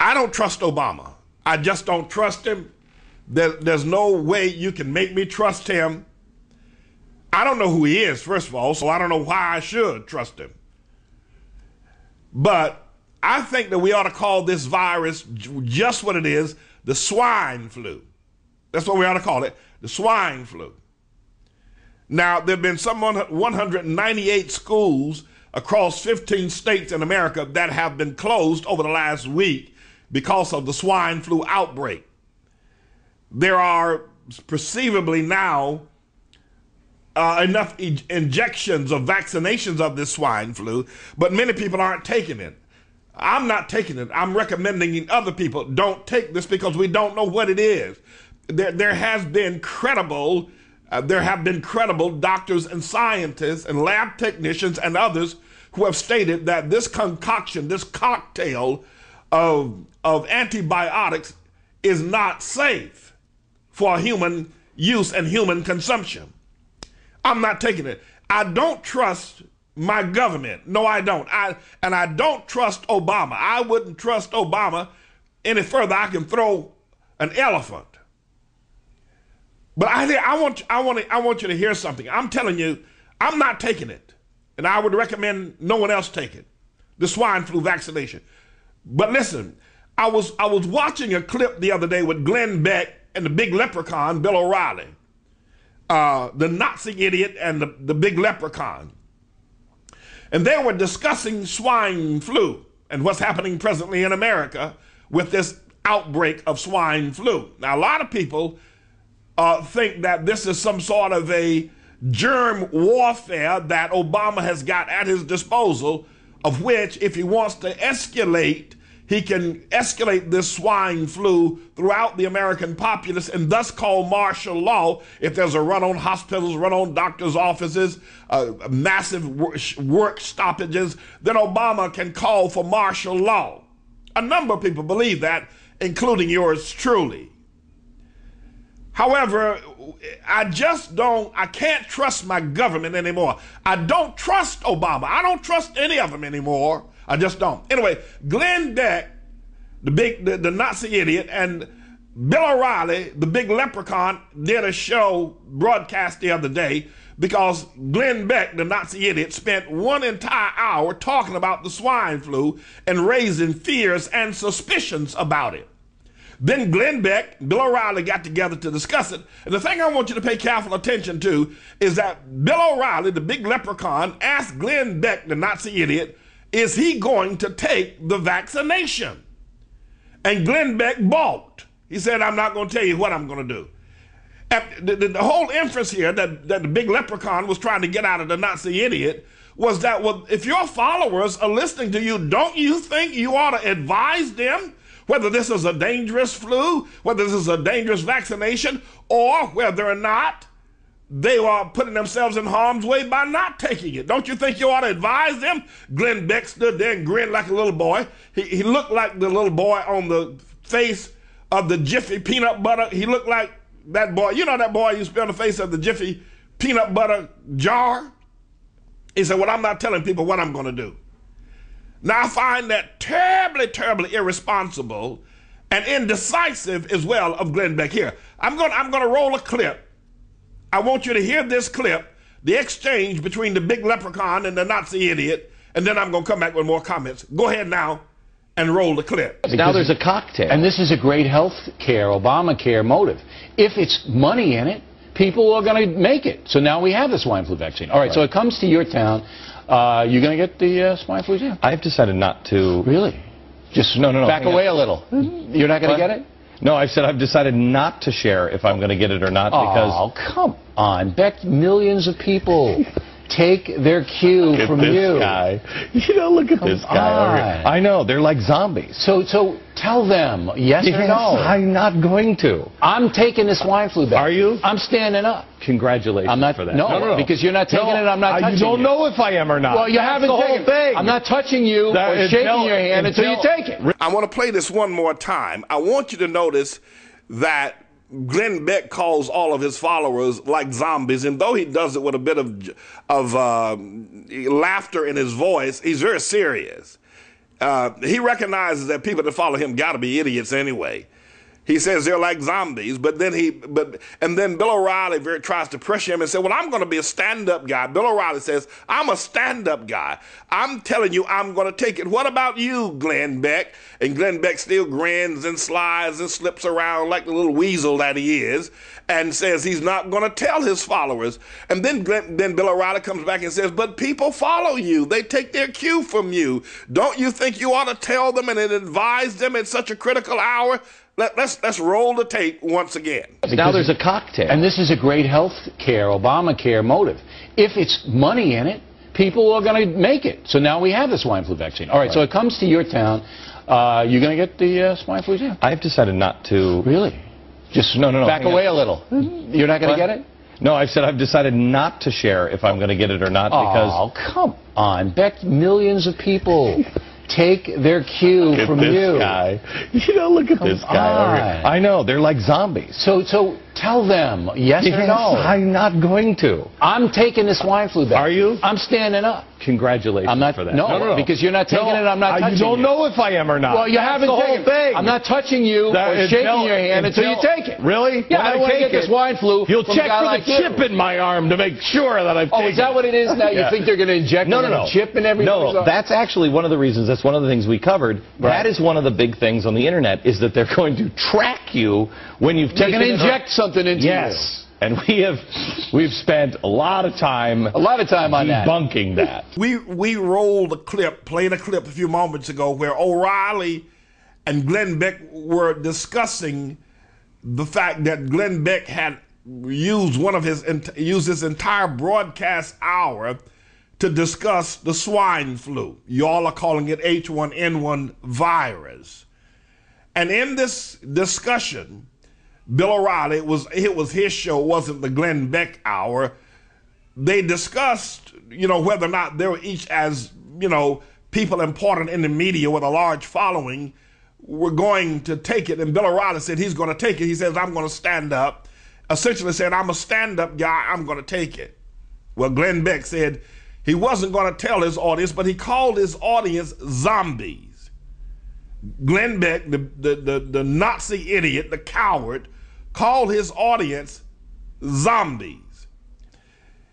I don't trust Obama. I just don't trust him. There's no way you can make me trust him. I don't know who he is, first of all, so I don't know why I should trust him. But I think that we ought to call this virus just what it is, the swine flu. That's what we ought to call it, the swine flu. Now, there have been some 198 schools across 15 states in America that have been closed over the last week because of the swine flu outbreak. There are perceivably now enough injections of vaccinations of this swine flu, but many people aren't taking it. I'm not taking it. I'm recommending other people don't take this because we don't know what it is. There have been credible doctors and scientists and lab technicians and others who have stated that this concoction, this cocktail of antibiotics is not safe for human use and human consumption. I'm not taking it. I don't trust my government. No, I don't. And I don't trust Obama. I wouldn't trust Obama any further. I can throw an elephant. But I want you to hear something. I'm telling you, I'm not taking it. And I would recommend no one else take it, the swine flu vaccination. But listen, I was watching a clip the other day with Glenn Beck and the big leprechaun, Bill O'Reilly, the Nazi idiot and the big leprechaun. And they were discussing swine flu and what's happening presently in America with this outbreak of swine flu. Now, a lot of people think that this is some sort of a germ warfare that Obama has got at his disposal, of which, if he wants to escalate, he can escalate this swine flu throughout the American populace and thus call martial law if there's a run on hospitals, run on doctors' offices, massive work stoppages. Then Obama can call for martial law. A number of people believe that, including yours truly. However, I can't trust my government anymore. I don't trust Obama. I don't trust any of them anymore. I just don't. Anyway, Glenn Beck, the Nazi idiot, and Bill O'Reilly, the big leprechaun, did a show broadcast the other day because Glenn Beck, the Nazi idiot, spent one entire hour talking about the swine flu and raising fears and suspicions about it. Then Glenn Beck, Bill O'Reilly got together to discuss it. And the thing I want you to pay careful attention to is that Bill O'Reilly, the big leprechaun, asked Glenn Beck, the Nazi idiot, is he going to take the vaccination? And Glenn Beck balked. He said, I'm not going to tell you what I'm going to do. The whole inference here that the big leprechaun was trying to get out of the Nazi idiot was that, well, if your followers are listening to you, don't you think you ought to advise them whether this is a dangerous flu, whether this is a dangerous vaccination, or whether or not they are putting themselves in harm's way by not taking it? Don't you think you ought to advise them? Glenn Beck stood there and grinned like a little boy. He looked like the little boy on the face of the Jiffy peanut butter. He looked like that boy. You know that boy used to be on the face of the Jiffy peanut butter jar? He said, well, I'm not telling people what I'm going to do. Now, I find that terribly, terribly irresponsible and indecisive as well of Glenn Beck. Here, I'm going to roll a clip. I want you to hear this clip, the exchange between the big leprechaun and the Nazi idiot, and then I'm going to come back with more comments. Go ahead now and roll the clip. Now there's a cocktail. And this is a great health care, Obamacare motive. If it's money in it, people are going to make it. So now we have the swine flu vaccine. All right, so it comes to your town. You going to get the swine flu jab? I've decided not to. Really? Just no. Back away a little. You're not going to get it? No, I said I've decided not to share if I'm going to get it or not because... Oh, come on. Beck, millions of people take their cue from you. Guy. You know, look at this guy. I know. They're like zombies. So tell them, yes or no. I'm not going to. I'm taking the swine flu back. Are you? I'm standing up. Congratulations I'm not, for that. No, because you're not taking it, I'm not touching you. You don't know if I am or not. Well, you haven't taken it. I'm not touching you or shaking your hand until you take it. I want to play this one more time. I want you to notice that Glenn Beck calls all of his followers like zombies, and though he does it with a bit of laughter in his voice, he's very serious. He recognizes that people that follow him got to be idiots anyway. He says they're like zombies, and then Bill O'Reilly tries to pressure him and say, well, I'm going to be a stand-up guy. Bill O'Reilly says, I'm a stand-up guy. I'm telling you, I'm going to take it. What about you, Glenn Beck? And Glenn Beck still grins and slides and slips around like the little weasel that he is and says he's not going to tell his followers. And then Bill O'Reilly comes back and says, but people follow you. They take their cue from you. Don't you think you ought to tell them and advise them at such a critical hour? Let's roll the tape once again. Now there's a cocktail. And this is a great health care, Obamacare motive. If it's money in it, people are going to make it. So now we have the swine flu vaccine. All right, so it comes to your town. You going to get the swine flu jab? I've decided not to. Really? Just no. Back away a little. You're not going to get it? No, I've said I've decided not to share if I'm going to get it or not because... Oh, come on. Beck, millions of people take their cue from you. Guy. You know, look at this guy. I know, they're like zombies. So tell them, yes or no. I'm not going to. I'm taking the swine flu vaccine. Are you? I'm standing up. Congratulations I'm not, for that. No, because you're not taking it, I'm not touching you. You don't know if I am or not. Well, you haven't taken it. I'm not touching you or shaking your hand until you take it. Really? Yeah, I don't want to get the swine flu. You'll check for like the chip in my arm to make sure that I've taken it. Oh, is that what it is now? You think they're going to inject a chip in everything? No, that's actually one of the reasons. That's one of the things we covered. Right. That is one of the big things on the internet is that they're going to track you when you've taken it. They're going to inject something into you. Yes. And we've spent a lot of time on that. Debunking that. We rolled a clip, played a clip a few moments ago where O'Reilly and Glenn Beck were discussing the fact that Glenn Beck had used his entire broadcast hour to discuss the swine flu. Y'all are calling it H1N1 virus. And in this discussion, Bill O'Reilly, it was his show, wasn't the Glenn Beck hour. They discussed, whether or not they were each as, people important in the media with a large following were going to take it. And Bill O'Reilly said he's going to take it. He says, I'm going to stand up. Essentially said, I'm a stand-up guy. I'm going to take it. Well, Glenn Beck said he wasn't going to tell his audience, but he called his audience zombies. Glenn Beck, the Nazi idiot, the coward, called his audience zombies.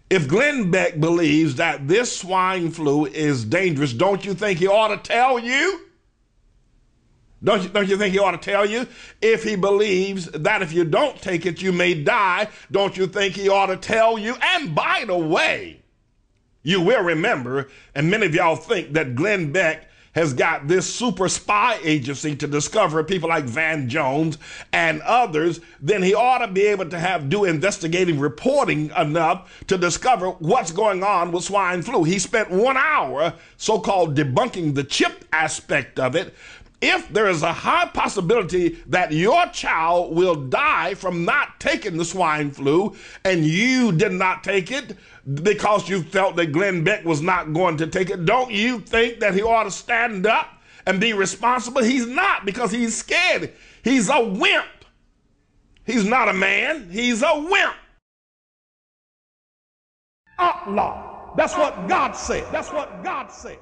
If Glenn Beck believes that this swine flu is dangerous, don't you think he ought to tell you? Don't you think he ought to tell you? If he believes that if you don't take it, you may die, don't you think he ought to tell you? And by the way, you will remember, and many of y'all think that Glenn Beck has got this super spy agency to discover people like Van Jones and others, then he ought to be able to do investigative reporting enough to discover what's going on with swine flu. He spent 1 hour so-called debunking the chip aspect of it. If there is a high possibility that your child will die from not taking the swine flu and you did not take it because you felt that Glenn Beck was not going to take it, don't you think that he ought to stand up and be responsible? He's not, because he's scared. He's a wimp. He's not a man. He's a wimp. Outlaw. That's what God said. That's what God said.